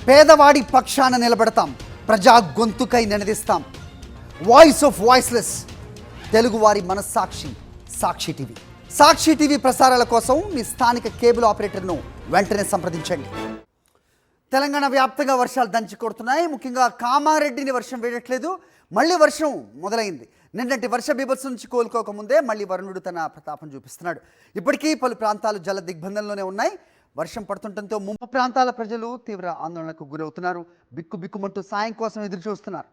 పేదవాడి పక్షాన నిలబడతాం, ప్రజా గొంతుకై నినదిస్తాం. వాయిస్ ఆఫ్ వాయిస్లెస్, తెలుగువారి మనస్సాక్షి సాక్షి టీవీ. సాక్షి టీవీ ప్రసారాల కోసం మీ స్థానిక కేబుల్ ఆపరేటర్ను వెంటనే సంప్రదించండి. తెలంగాణ వ్యాప్తంగా వర్షాలు దంచి కొడుతున్నాయి. ముఖ్యంగా కామారెడ్డిని వర్షం వేయట్లేదు. మళ్ళీ వర్షం మొదలైంది. నిన్నటి వర్ష బీభత్సం నుంచి కోలుకోకముందే మళ్ళీ వరుణుడు తన ప్రతాపం చూపిస్తున్నాడు. ఇప్పటికీ పలు ప్రాంతాలు జల దిగ్బంధంలోనే ఉన్నాయి. వర్షం పడుతుండటంతో ముంపు ప్రాంతాల ప్రజలు తీవ్ర ఆందోళనకు గురవుతున్నారు. బిక్కుబిక్కుమంటూ సాయం కోసం ఎదురు చూస్తున్నారు.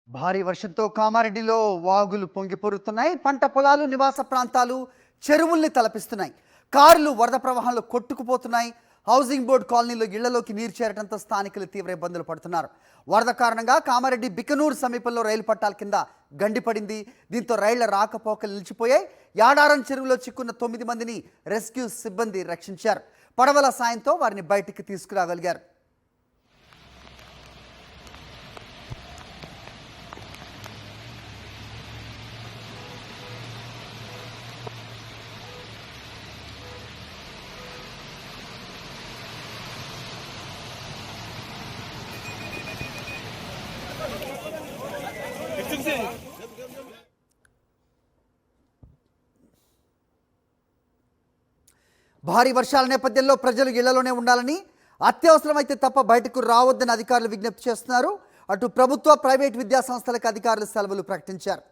భారీ వర్షంతో కామారెడ్డిలో వాగులు పొంగిపొరుతున్నాయి. పంట పొలాలు, నివాస ప్రాంతాలు, చెరువుల్ని తలపిస్తున్నాయి. కార్లు వరద ప్రవాహంలో కొట్టుకుపోతున్నాయి. హౌసింగ్ బోర్డు కాలనీలో ఇళ్లలోకి నీరు చేరడంతో స్థానికులు తీవ్ర ఇబ్బందులు పడుతున్నారు. వరద కారణంగా కామారెడ్డి బికనూరు సమీపంలో రైలు పట్టాల కింద గండిపడింది. దీంతో రైళ్ల రాకపోకలు నిలిచిపోయాయి. యాడారం చెరువులో చిక్కున్న 9 మందిని రెస్క్యూ సిబ్బంది రక్షించారు. పడవల సాయంతో వారిని బయటికి తీసుకురాగలిగారు. భారీ వర్షాల నేపథ్యంలో ప్రజలు ఇళ్లలోనే ఉండాలని, అత్యవసరమైతే తప్ప బయటకు రావద్దని అధికారులు విజ్ఞప్తి చేస్తున్నారు. అటు ప్రభుత్వ, ప్రైవేట్ విద్యా సంస్థలకు అధికారులు సెలవులు ప్రకటించారు.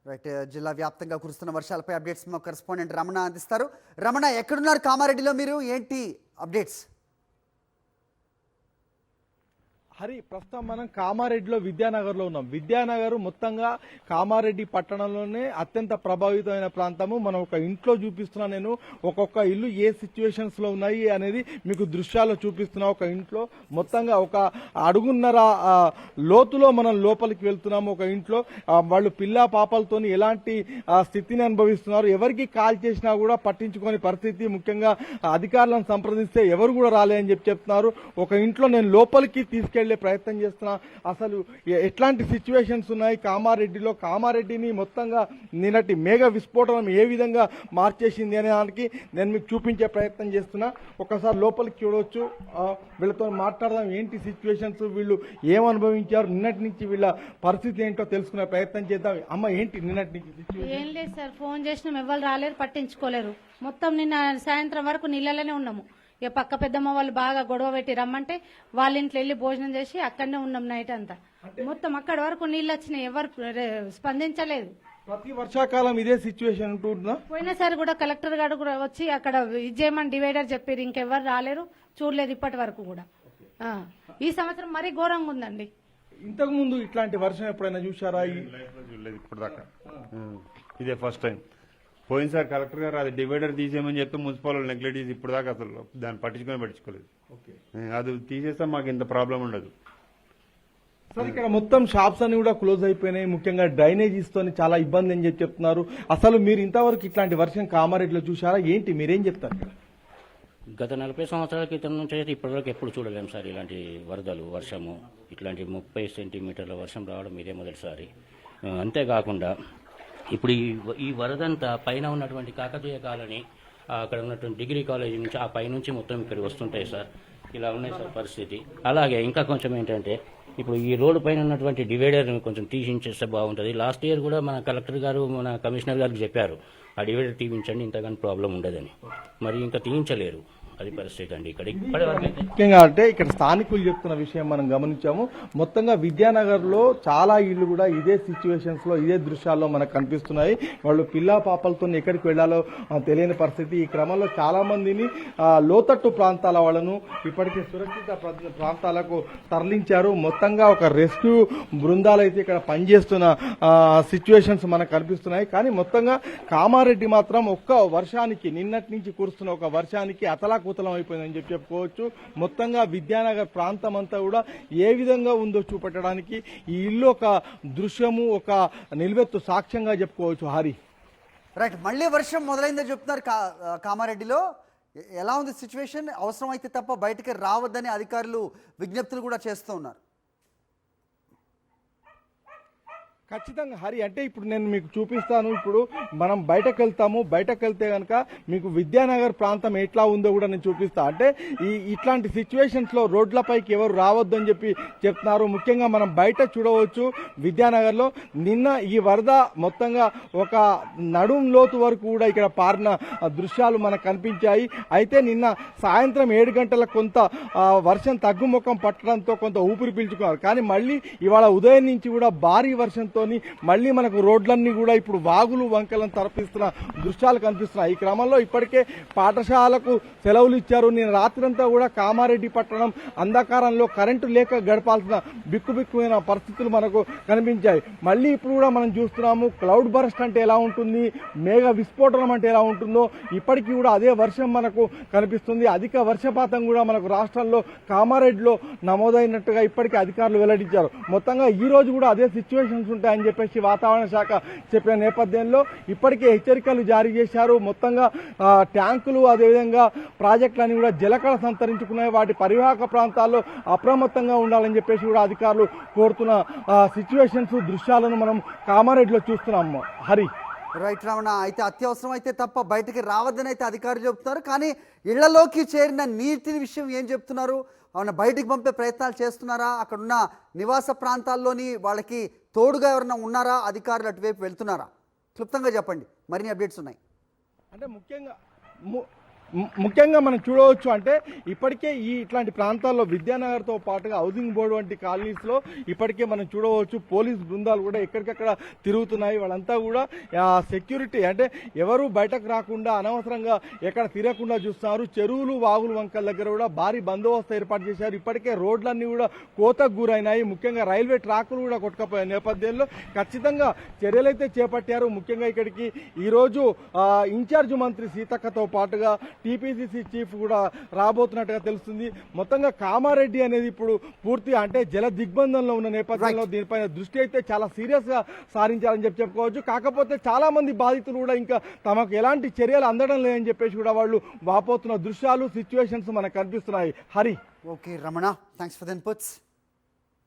రైట్, జిల్లా వ్యాప్తంగా కురుస్తున్న వర్షాలపై అప్డేట్స్ మా కరెస్పాండెంట్ రమణ అందిస్తారు. రమణ, ఎక్కడున్నారు కామారెడ్డిలో మీరు? ఏంటి అప్డేట్స్? హరి, ప్రస్తుతం మనం కామారెడ్డిలో విద్యానగర్లో ఉన్నాం. విద్యానగర్ మొత్తంగా కామారెడ్డి పట్టణంలోనే అత్యంత ప్రభావితమైన ప్రాంతము. మనం ఒక ఇంట్లో చూపిస్తున్నా, నేను ఒక్కొక్క ఇల్లు ఏ సిచ్యువేషన్స్ లో ఉన్నాయి అనేది మీకు దృశ్యాల్లో చూపిస్తున్నా. ఒక ఇంట్లో మొత్తంగా ఒక అడుగున్నర లోతులో మనం లోపలికి వెళ్తున్నాము. ఒక ఇంట్లో వాళ్ళు పిల్ల పాపలతో ఎలాంటి స్థితిని అనుభవిస్తున్నారు. ఎవరికి కాల్ చేసినా కూడా పట్టించుకోని పరిస్థితి. ముఖ్యంగా అధికారులను సంప్రదిస్తే ఎవరు కూడా రాలేదని చెప్తున్నారు. ఒక ఇంట్లో నేను లోపలికి తీసుకెళ్లే ప్రయత్నం చేస్తున్నా. అసలు ఎట్లాంటి సిచ్యువేషన్స్ ఉన్నాయి కామారెడ్డిలో, కామారెడ్డిని మొత్తంగా నిన్నటి మేఘ విస్ఫోటనం ఏ విధంగా మార్చేసింది అనే దానికి నేను మీకు చూపించే ప్రయత్నం చేస్తున్నా. ఒకసారి లోపలికి చూడవచ్చు, వీళ్ళతో మాట్లాడదాం. ఏంటి సిచ్యువేషన్స్, వీళ్ళు ఏమనుభవించారు, నిన్నటి నుంచి వీళ్ళ పరిస్థితి ఏంటో తెలుసుకునే ప్రయత్నం చేద్దాం. అమ్మ, ఏంటి నిన్నటి నుంచి సిచ్యువేషన్? ఏం లేదు సార్, ఫోన్ చేసినాం, ఎవరు రాలేరు, పట్టించుకోలేరు. మొత్తం నిన్న సాయంత్రం వరకు నీళ్ళలోనే ఉన్నాము. ఇక పక్క పెద్దమ్మ వాళ్ళు బాగా గొడవ పెట్టి రమ్మంటే వాళ్ళ ఇంట్లో వెళ్ళి భోజనం చేసి అక్కడనే ఉన్నాం నైట్ అంతా. మొత్తం అక్కడి వరకు నీళ్ళు వచ్చినాయి, ఎవరు స్పందించలేదు. ప్రతి వర్షాకాలం ఇదే సిచ్యువేషన్ ఉంటుందా? పోయినసారి కూడా కలెక్టర్ గారు కూడా వచ్చి అక్కడ ఇచ్చేయమని డివైడర్ చెప్పారు. ఇంకెవరు రాలేరు, చూడలేదు ఇప్పటి వరకు కూడా. ఈ సంవత్సరం మరీ ఘోరంగా ఉందండి. ఇంతకు ముందు ఇట్లాంటి వర్షం ఎప్పుడైనా చూసారా? చూడలేదు ఇప్పటిదాకా, ఇదే ఫస్ట్ టైం. పోయినసారి కలెక్టర్ గారు అది డివైడర్ తీసేయమని చెప్తే మున్సిపల్ నెగ్లెక్ట్ చేసి ఇప్పుడు దాకా అసలు దాన్ని పట్టించుకోలేదు. అది తీసేస్తే మాకు ఇంత ప్రాబ్లం ఉండదు. సార్, ఇక్కడ మొత్తం షాప్స్ అన్ని కూడా క్లోజ్ అయిపోయినాయి. ముఖ్యంగా డ్రైనేజీస్ తోని చాలా ఇబ్బంది అని చెప్తున్నారు. అసలు మీరు ఇంతవరకు ఇట్లాంటి వర్షం కామారెడ్డిలో చూసారా? ఏంటి మీరేం చెప్తారు? గత 40 సంవత్సరాల క్రితం నుంచి అయితే ఇప్పటివరకు ఎప్పుడు చూడలేము సార్ ఇలాంటి వరదలు, వర్షము. ఇట్లాంటి 30 సెంటీమీటర్ల వర్షం రావడం ఇదే మొదటిసారి. అంతేకాకుండా ఇప్పుడు ఈ వరదంతా పైన ఉన్నటువంటి కాకతీయ కాలనీ, అక్కడ ఉన్నటువంటి డిగ్రీ కాలేజీ నుంచి ఆ పైనుంచి మొత్తం ఇక్కడికి వస్తుంటాయి సార్. ఇలా ఉన్నాయి సార్ పరిస్థితి. అలాగే ఇంకా కొంచెం ఏంటంటే, ఇప్పుడు ఈ రోడ్డు పైన ఉన్నటువంటి డివైడర్ని కొంచెం తీసించేస్తే బాగుంటుంది. లాస్ట్ ఇయర్ కూడా మన కలెక్టర్ గారు, మన కమిషనర్ గారికి చెప్పారు ఆ డివైడర్ తీయించండి, ఇంతగాని ప్రాబ్లం ఉండదని. మరి ఇంకా తీయించలేరు. అది పరిస్థితి అండి ఇక్కడ ఇప్పటివరకు అయితే. ముఖ్యంగా అంటే ఇక్కడ స్థానికులు చెప్తున్న విషయం మనం గమనించాము. మొత్తంగా విద్యానగర్ లో చాలా ఇళ్లు కూడా ఇదే సిచ్యువేషన్స్ లో ఇదే దృశ్యాల్లో మనకు కనిపిస్తున్నాయి. వాళ్ళు పిల్లా పాపలతో ఎక్కడికి వెళ్లాలో తెలియని పరిస్థితి. ఈ క్రమంలో చాలా మందిని లోతట్టు ప్రాంతాల వాళ్ళను ఇప్పటికే సురక్షిత ప్రాంతాలకు తరలించారు. మొత్తంగా ఒక రెస్క్యూ బృందాలు అయితే ఇక్కడ పనిచేస్తున్న సిచ్యువేషన్స్ మనకు కనిపిస్తున్నాయి. కానీ మొత్తంగా కామారెడ్డి మాత్రం ఒక్క వర్షానికి నిన్నటి నుంచి కురుస్తున్న ఒక వర్షానికి అతలాకుతలం అయిపోయిందని చెప్పుకోవచ్చు. మొత్తంగా విద్యానగర్ ప్రాంతం అంతా కూడా ఏ విధంగా ఉందో చూపెట్టడానికి ఈ ఇల్లు ఒక దృశ్యము, ఒక నిలువెత్తు సాక్ష్యంగా చెప్పుకోవచ్చు. హరి, రైట్, మళ్ళీ వర్షం మొదలైందని చెప్తున్నారు కామారెడ్డిలో. ఎలా ఉంది సిచ్యువేషన్? అవసరమైతే తప్ప బయటికి రావద్దని అధికారులు విజ్ఞప్తులు కూడా చేస్తూ ఉన్నారు. ఖచ్చితంగా హరి, అంటే ఇప్పుడు నేను మీకు చూపిస్తాను. ఇప్పుడు మనం బయటకు వెళ్తాము, బయటకు వెళ్తే కనుక మీకు విద్యానగర్ ప్రాంతం ఎట్లా ఉందో కూడా నేను చూపిస్తా. అంటే ఇట్లాంటి సిచ్యువేషన్స్ లో రోడ్లపైకి ఎవరు రావద్దు అని చెప్పి చెప్తున్నారు. ముఖ్యంగా మనం బయట చూడవచ్చు విద్యానగర్ లో నిన్న ఈ వరద మొత్తంగా ఒక నడుం లోతు వరకు కూడా ఇక్కడ పారిన దృశ్యాలు మనకు కనిపించాయి. అయితే నిన్న సాయంత్రం 7 గంటలకు కొంత వర్షం తగ్గుముఖం పట్టడంతో కొంత ఊపిరి పీల్చుకున్నారు. కానీ మళ్ళీ ఇవాళ ఉదయం నుంచి కూడా భారీ వర్షంతో మళ్ళీ మనకు రోడ్లన్నీ కూడా ఇప్పుడు వాగులు వంకలను తరపిస్తున్న దృశ్యాలు కనిపిస్తున్నాయి. ఈ క్రమంలో ఇప్పటికే పాఠశాలకు సెలవులు ఇచ్చారు. నేను రాత్రంతా కూడా కామారెడ్డి పట్టణం అంధకారంలో కరెంటు లేక గడపాల్సిన బిక్కుబిక్కుమైన పరిస్థితులు మనకు కనిపించాయి. మళ్ళీ ఇప్పుడు కూడా మనం చూస్తున్నాము క్లౌడ్ బరస్ట్ అంటే ఎలా ఉంటుంది, మేఘ విస్ఫోటనం అంటే ఎలా ఉంటుందో ఇప్పటికీ కూడా అదే వర్షం మనకు కనిపిస్తుంది. అధిక వర్షపాతం కూడా మనకు రాష్ట్రంలో కామారెడ్డిలో నమోదైనట్టుగా ఇప్పటికే అధికారులు వెల్లడించారు. మొత్తంగా ఈ రోజు కూడా అదే సిచ్యువేషన్స్ ఉంటాయని చెప్పేసి వాతావరణ శాఖ చెప్పిన నేపథ్యంలో ఇప్పటికే హెచ్చరికలు జారీ చేశారు. మొత్తంగా ట్యాంకులు అదేవిధంగా ప్రాజెక్టులన్నీ కూడా జలకళ సంతరించుకున్నాయి. వాటి పరివాహక ప్రాంతాల్లో అప్రమత్తంగా ఉండాలని చెప్పేసి కూడా అధికారులు కోరుతున్న సిచ్యువేషన్స్ దృశ్యాలను మనం కామారెడ్డిలో చూస్తున్నాము. హరి, రైట్ రమణ, అయితే అత్యవసరం అయితే తప్ప బయటికి రావద్దని అయితే అధికారులు చెప్తున్నారు. కానీ ఇళ్లలోకి చేరిన నీటిని విషయం ఏం చెప్తున్నారు? అవునా, బయటికి పంపే ప్రయత్నాలు చేస్తున్నారా? అక్కడున్న నివాస ప్రాంతాల్లోని వాళ్ళకి తోడుగా ఎవరైనా ఉన్నారా? అధికారులు అటువైపు వెళ్తున్నారా? క్లుప్తంగా చెప్పండి, మరిన్ని అప్డేట్స్ ఉన్నాయి. అంటే ముఖ్యంగా మనం చూడవచ్చు. అంటే ఇప్పటికే ఇట్లాంటి ప్రాంతాల్లో విద్యానగర్తో పాటుగా హౌసింగ్ బోర్డు వంటి కాలనీస్లో ఇప్పటికే మనం చూడవచ్చు పోలీస్ బృందాలు కూడా ఎక్కడికక్కడ తిరుగుతున్నాయి. వాళ్ళంతా కూడా సెక్యూరిటీ అంటే ఎవరు బయటకు రాకుండా అనవసరంగా ఎక్కడ తిరగకుండా చూస్తున్నారు. చెరువులు వాగులు వంకల దగ్గర కూడా భారీ బందోబస్తు ఏర్పాటు చేశారు. ఇప్పటికే రోడ్లన్నీ కూడా కోతకు గురైనాయి. ముఖ్యంగా రైల్వే ట్రాకులు కూడా కొట్టుకపోయే నేపథ్యంలో ఖచ్చితంగా చర్యలైతే చేపట్టారు. ముఖ్యంగా ఇక్కడికి ఈరోజు ఇన్ఛార్జ్ మంత్రి సీతక్కతో పాటుగా టీపీసీసీ చీఫ్ కూడా రాబోతున్నట్టుగా తెలుస్తుంది. మొత్తంగా కామారెడ్డి అనేది ఇప్పుడు పూర్తిగా అంటే జల దిగ్బంధంలో ఉన్న నేపథ్యంలో దీనిపైన దృష్టి అయితే చాలా సీరియస్ గా సారించాలని చెప్పుకోవచ్చు. కాకపోతే చాలా మంది బాధితులు కూడా ఇంకా తమకు ఎలాంటి చర్యలు అందడం లేదని చెప్పేసి కూడా వాళ్ళు వాపోతున్న దృశ్యాలు సిచ్యువేషన్స్ మనకు కనిపిస్తున్నాయి. Hari, okay Ramana, thanks for the inputs.